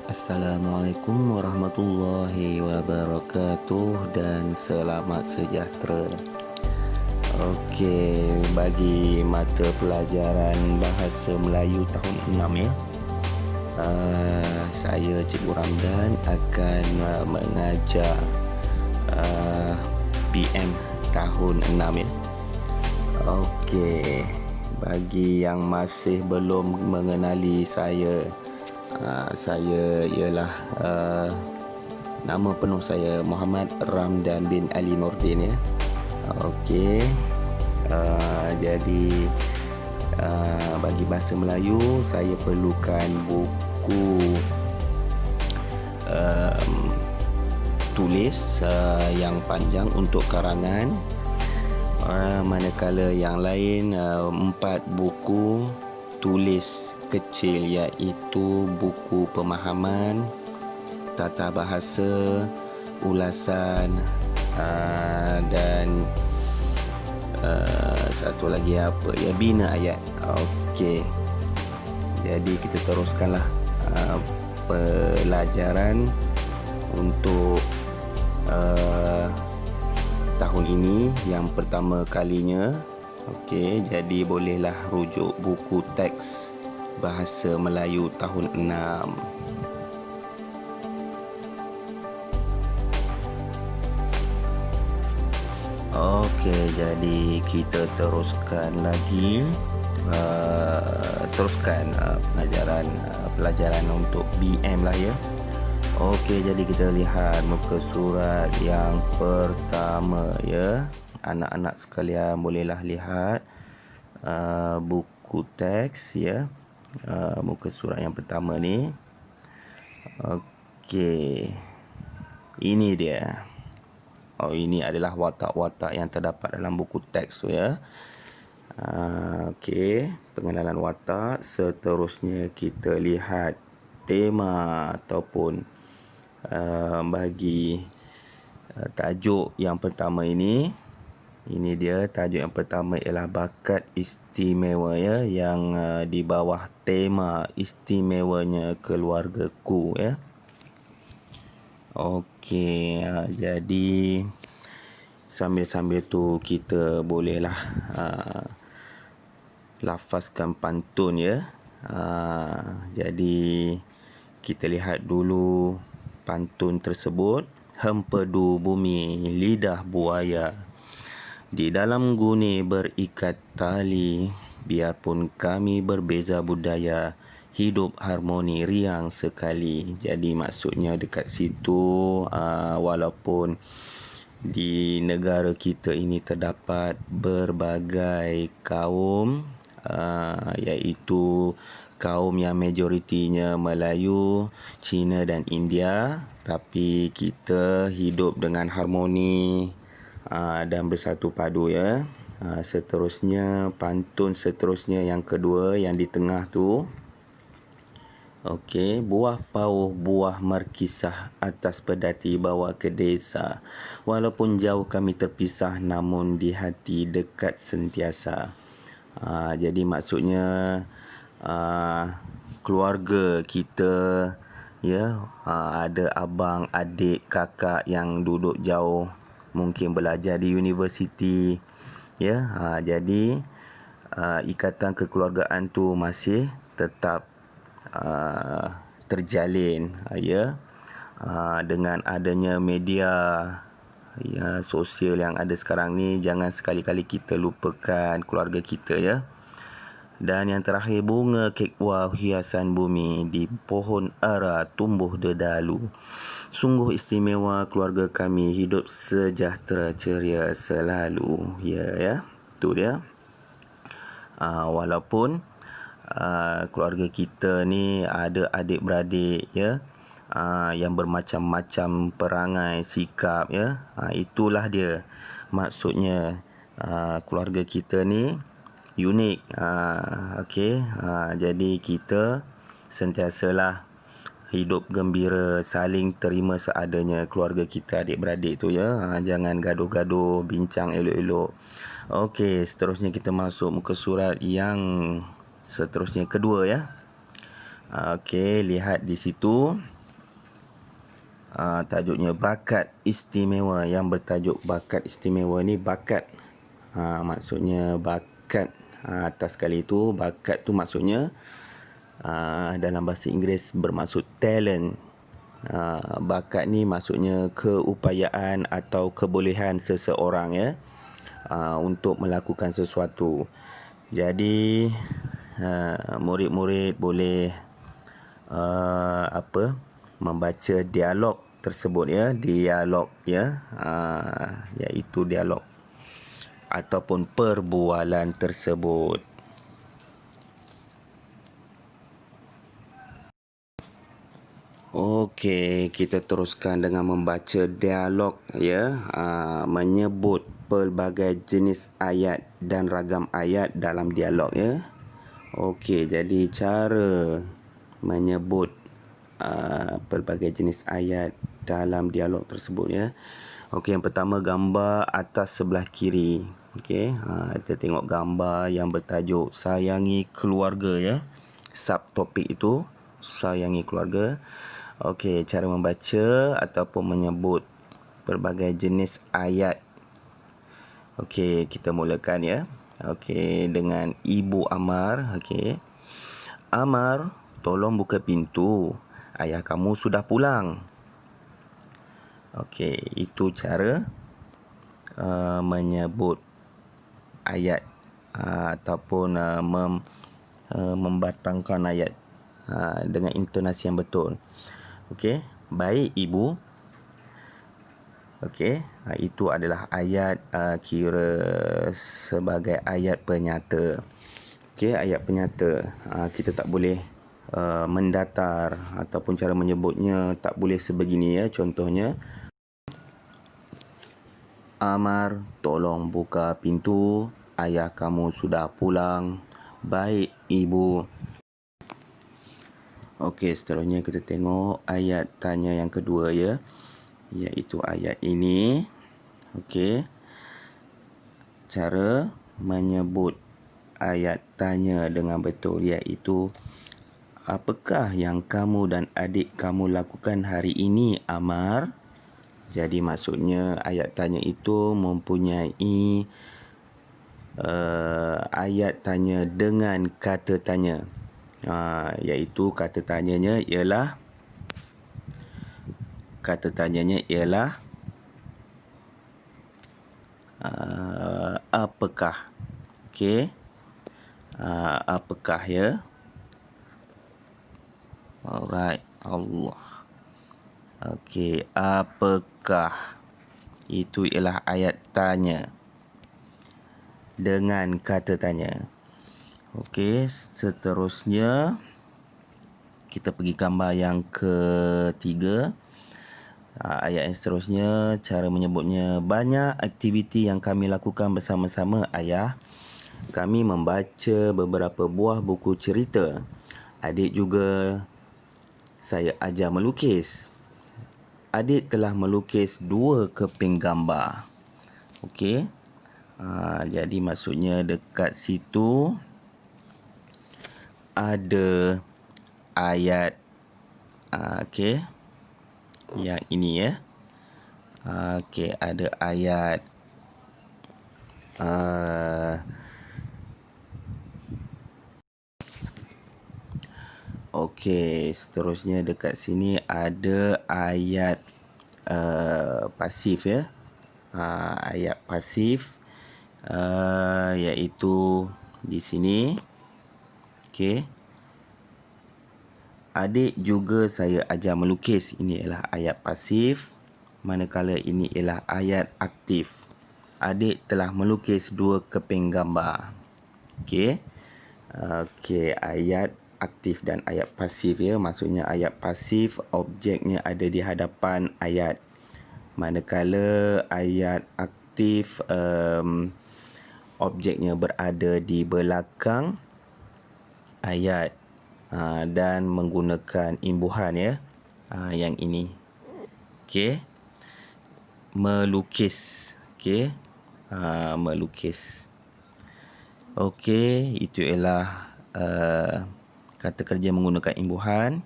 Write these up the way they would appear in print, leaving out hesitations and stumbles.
Assalamualaikum warahmatullahi wabarakatuh dan selamat sejahtera. Okey, bagi mata pelajaran Bahasa Melayu tahun 6 ya. Saya Cikgu Ramdan akan mengajar PM tahun 6 ya. Okey, bagi yang masih belum mengenali saya ialah nama penuh saya Muhammad Ramdan bin Ali Nordin ya. Okey, jadi bagi bahasa Melayu saya perlukan buku tulis yang panjang untuk karangan, manakala yang lain 4 buku tulis kecil, iaitu buku pemahaman, tata bahasa, ulasan, dan satu lagi apa ya, bina ayat. Okey, jadi kita teruskanlah pelajaran untuk tahun ini yang pertama kalinya. Okey, jadi bolehlah rujuk buku teks Bahasa Melayu tahun 6. Okey, jadi kita teruskan lagi. Pelajaran untuk BM lah ya. Okey, jadi kita lihat muka surat yang pertama ya. Anak-anak sekalian bolehlah lihat buku teks ya. Muka surat yang pertama ni. Okey, ini dia. Ini adalah watak-watak yang terdapat dalam buku teks tu ya. Okey, pengenalan watak. Seterusnya kita lihat tema ataupun bagi tajuk yang pertama ini. Ini dia, tajuk yang pertama ialah bakat istimewa ya, yang di bawah tema istimewanya keluargaku ya. Okey, jadi sambil-sambil tu kita bolehlah lafazkan pantun ya. Jadi kita lihat dulu pantun tersebut. Hempedu bumi lidah buaya, di dalam guni berikat tali, biarpun kami berbeza budaya, hidup harmoni riang sekali. Jadi maksudnya dekat situ walaupun di negara kita ini terdapat berbagai kaum, iaitu kaum yang majoritinya Melayu, Cina dan India, tapi kita hidup dengan harmoni dan bersatu padu ya. Seterusnya, pantun seterusnya yang kedua, yang di tengah tu. Okey, buah pauh buah markisah, atas pedati bawa ke desa. Walaupun jauh kami terpisah, namun di hati dekat sentiasa. Jadi maksudnya keluarga kita ya, ada abang, adik, kakak yang duduk jauh, mungkin belajar di universiti ya. Jadi ikatan kekeluargaan tu masih tetap terjalin ya. Dengan adanya media ya, sosial yang ada sekarang ni, jangan sekali-kali kita lupakan keluarga kita ya. Dan yang terakhir, bunga kekwa hiasan bumi, di pohon ara tumbuh dedalu. Sungguh istimewa keluarga kami, hidup sejahtera ceria selalu. Ya, tu dia. Walaupun keluarga kita ni ada adik-beradik ya, yang bermacam-macam perangai, sikap ya. Itulah dia maksudnya keluarga kita ni unik. Okey, jadi kita sentiasalah hidup gembira, saling terima seadanya keluarga kita, adik-beradik tu ya. Jangan gaduh-gaduh, bincang elok-elok. Okey, seterusnya kita masuk muka surat yang seterusnya kedua ya. Okey, lihat di situ. Tajuknya bakat istimewa. Yang bertajuk bakat istimewa ni bakat. Maksudnya bakat. Atas sekali tu, bakat tu maksudnya dalam bahasa Inggeris bermaksud talent. Bakat ni maksudnya keupayaan atau kebolehan seseorang ya, untuk melakukan sesuatu. Jadi murid-murid boleh membaca dialog tersebut ya, iaitu dialog ataupun perbualan tersebut. Okey, kita teruskan dengan membaca dialog ya, menyebut pelbagai jenis ayat dan ragam ayat dalam dialog ya. Okey, jadi cara menyebut pelbagai jenis ayat dalam dialog tersebut ya. Okey, yang pertama gambar atas sebelah kiri. Okey, kita tengok gambar yang bertajuk sayangi keluarga ya. Subtopik itu sayangi keluarga. Okey, cara membaca ataupun menyebut pelbagai jenis ayat. Okey, kita mulakan ya. Okey, dengan Ibu Amar. Okey. Amar, tolong buka pintu. Ayah kamu sudah pulang. Okey, itu cara menyebut ayat ataupun membatangkan ayat dengan intonasi yang betul. Okey, baik ibu. Okey, itu adalah ayat kira sebagai ayat penyata. Okey, ayat penyata. Kita tak boleh mendatar ataupun cara menyebutnya tak boleh sebegini ya. Contohnya, Amar, tolong buka pintu. Ayah kamu sudah pulang. Baik, ibu. Okey, seterusnya kita tengok ayat tanya yang kedua ya, iaitu ayat ini. Okey. Cara menyebut ayat tanya dengan betul iaitu, apakah yang kamu dan adik kamu lakukan hari ini, Amar? Jadi maksudnya ayat tanya itu mempunyai ayat tanya dengan kata tanya. Iaitu kata tanyanya ialah apakah. Okey, apakah ya. Alright, Allah. Okey, apakah. Itu ialah ayat tanya dengan kata tanya. Okey, seterusnya kita pergi gambar yang ketiga. Ayat yang seterusnya, cara menyebutnya, banyak aktiviti yang kami lakukan bersama-sama ayah. Kami membaca beberapa buah buku cerita. Adik juga saya ajar melukis. Adik telah melukis 2 keping gambar. Okey. Jadi maksudnya dekat situ ada ayat okey, yang ini ya. Okey, ada ayat okey, seterusnya dekat sini ada ayat pasif ya. Ayat pasif iaitu di sini. Okey. Adik juga saya ajar melukis. Ini ialah ayat pasif. Manakala ini ialah ayat aktif. Adik telah melukis 2 keping gambar. Okey. Okey, ayat aktif dan ayat pasif ya. Maksudnya ayat pasif objeknya ada di hadapan ayat. Manakala ayat aktif objeknya berada di belakang ayat dan menggunakan imbuhan ya. Yang ini. Okey. Melukis. Okey. Melukis. Okey, itu ialah kata kerja menggunakan imbuhan.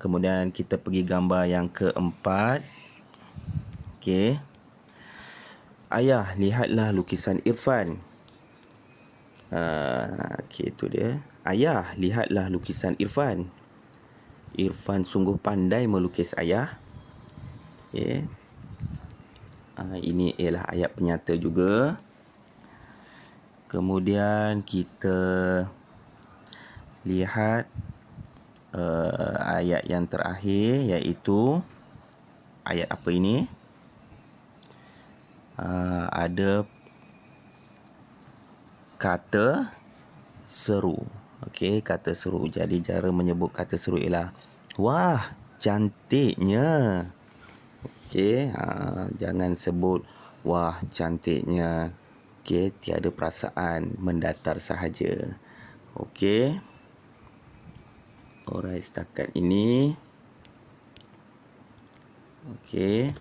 Kemudian kita pergi gambar yang keempat. Okey. Ayah, lihatlah lukisan Irfan. Okey, itu dia. Ayah, lihatlah lukisan Irfan. Irfan sungguh pandai melukis, ayah. Okey. Ini ialah ayat penyata juga. Kemudian kita lihat ayat yang terakhir, iaitu ayat apa ini? Ada kata seru. Okey, kata seru. Jadi cara menyebut kata seru ialah, wah, cantiknya. Okey, jangan sebut wah, cantiknya. Okey, tiada perasaan, mendatar sahaja. Okey. Alright, setakat ini. Okey.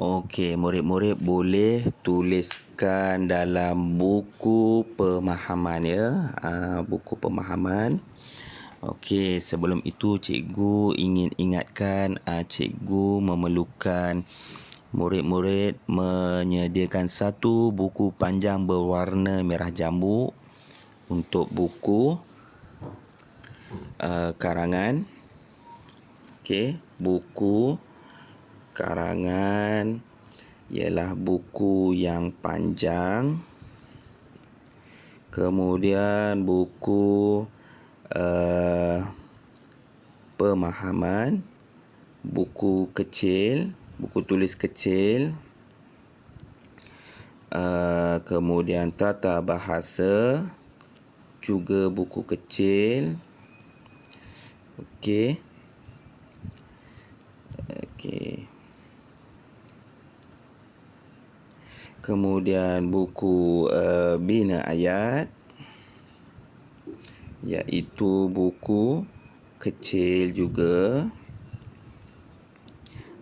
Okey, murid-murid boleh tuliskan dalam buku pemahaman, ya. Buku pemahaman. Okey, sebelum itu cikgu ingin ingatkan, cikgu memerlukan murid-murid menyediakan satu buku panjang berwarna merah jambu untuk buku karangan. Okey, buku karangan ialah buku yang panjang. Kemudian buku pemahaman, buku kecil, buku tulis kecil, kemudian tata bahasa, juga buku kecil. Okey. Kemudian buku bina ayat, iaitu buku kecil juga.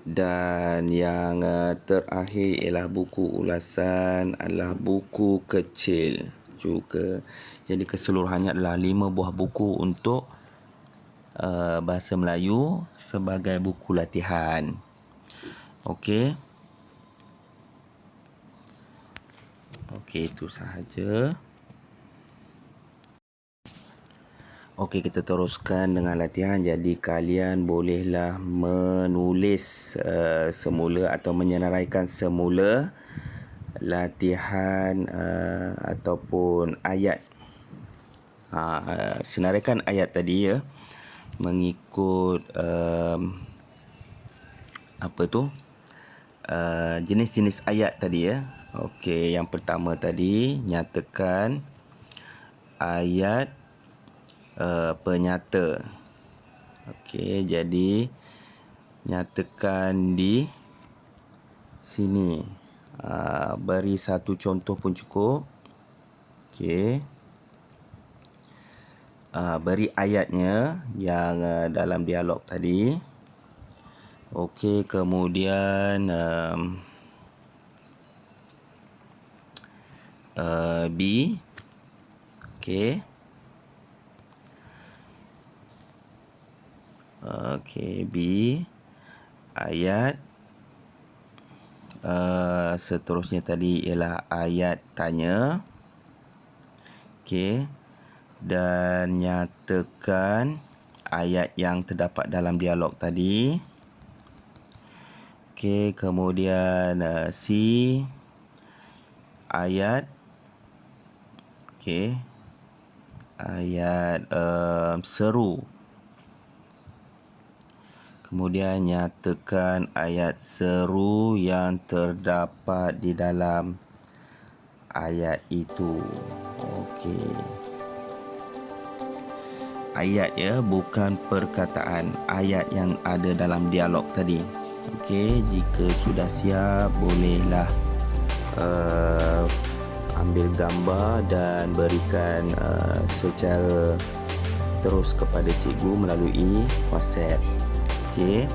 Dan yang terakhir ialah buku ulasan, adalah buku kecil juga. Jadi keseluruhannya adalah 5 buah buku untuk bahasa Melayu sebagai buku latihan. Okey. Okey, itu sahaja. Okey, kita teruskan dengan latihan. Jadi kalian bolehlah menulis semula atau menyenaraikan semula latihan ataupun ayat. Senaraikan ayat tadi, ya, mengikut jenis-jenis ayat tadi, ya. Okey, yang pertama tadi, nyatakan ayat penyata. Okey, jadi nyatakan di sini. Beri satu contoh pun cukup. Okey. Beri ayatnya yang dalam dialog tadi. Okey, kemudian B. Okey. Okey, B. Ayat. Seterusnya tadi ialah ayat tanya. Okey. Dan nyatakan ayat yang terdapat dalam dialog tadi. Okey, kemudian C. Ayat. Okey. Ayat seru. Kemudian nyatakan ayat seru yang terdapat di dalam ayat itu. Okey. Ayat, ya, bukan perkataan. Ayat yang ada dalam dialog tadi. Okey, jika sudah siap, bolehlah ambil gambar dan berikan secara terus kepada cikgu melalui WhatsApp. Okey.